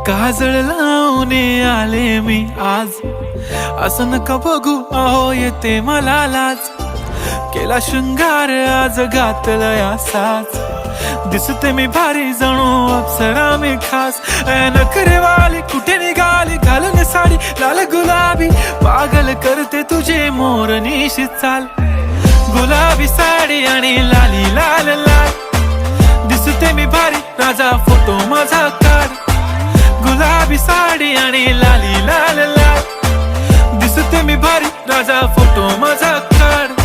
काजळ लावून आले मी आज, असं नका बघू अहो येते मला लाज. केला शृंगार आज घातला साज, दिसते मी भारी जणू अप्सरा मी खास. नखरेवाली कुठे निघाली घालून साडी लाल गुलाबी, पागल करते तुझे मोरनीशी चाल. गुलाबी साडी आणि लाली लाल लाल, दिसते मी भारी राजा फोटो माझा काढ. गुलाबी साडी आणि लाली लाल लाल, दिसते मी भारी राजा फोटो माझा काढ.